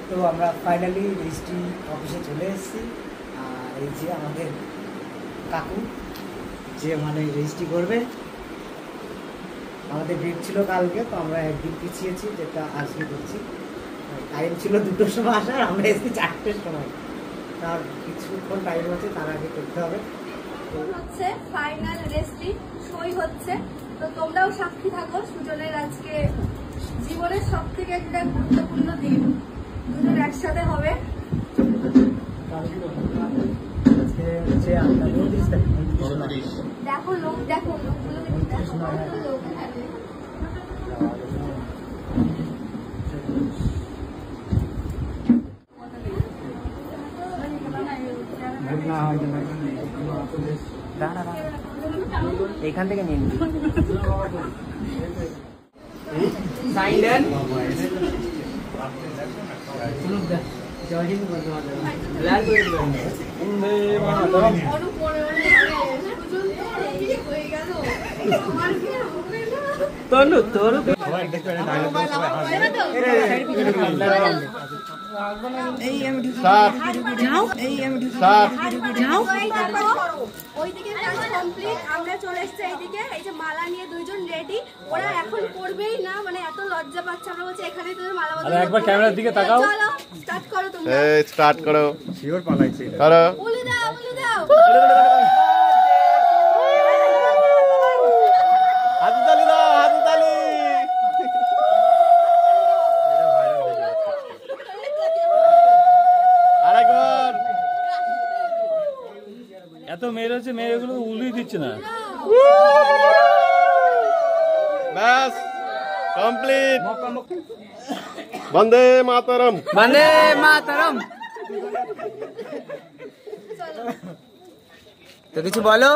তো আমরা finally registry অফিসে চলে এসেছি। আর এই যে আমাদের কাকু যে মানে রেজিস্ট্রি করবে, আমাদের ডেট ছিল কালকে, তো আমরা একদিন পিছিয়েছি, যেটা আজকে করছি। টাইম ছিল 2টোর সময় আসার, আমরা এসেছি 4টের সময়। তার কিছুক্ষণ টাইম আছে, তার আগে করতে হবে। হচ্ছে ফাইনাল রেজিস্ট্রি সই হচ্ছে, তো তোমরাও সাক্ষী থাকো। সুজনের আজকে জীবনের সব থেকে একটা গুরুত্বপূর্ণ দিন, দুজন একসাথে হবে। দেখো লোক, দেখো লোকগুলো, লোক এখান থেকে নিন। তনু তোর ওইদিকে কাজ কমপ্লিট, আমরা চলে এসেছি এইদিকে। এই যে মালা নিয়ে দুইজন রেডি, ওরা এখন করবেই না, মানে এত লজ্জা পাচ্ছে। আমরা বলছি এখানে তোদের মালা বদল। আরে একবার ক্যামেরার দিকে তাকাও। চলো স্টার্ট করো তোমরা। এই স্টার্ট করো। শিওর পালাইছে করো। বলে দাও, বলে দাও। হাততালি দাও, হাততালি। আরেকবার। এত মেয়ে রয়েছে, মেয়েগুলো উলুই দিচ্ছে না। ব্যাস কমপ্লিট। বন্দে মাতরম, বন্দে মাতরম। তো কিছু বলো।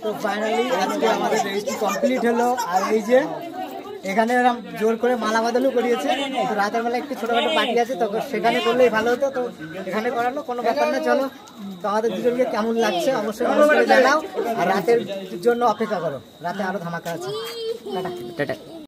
তো ফাইনালি আজকে আমাদের রেজিস্ট্রি কমপ্লিট হলো। আর এই যে এখানে এরকম জোর করে মালা বদলও করিয়েছে। তো রাতের বেলা একটু ছোটখাটো পার্টি আছে, তো সেখানে করলেই ভালো হতো, তো এখানে করালো কোনো ব্যাপার না। চলো, তো আমাদের দুজনকে কেমন লাগছে অবশ্যই কমেন্ট করে জানাও। আর রাতের জন্য অপেক্ষা করো, রাতে আরো ধামাকা আছে। Tata tata.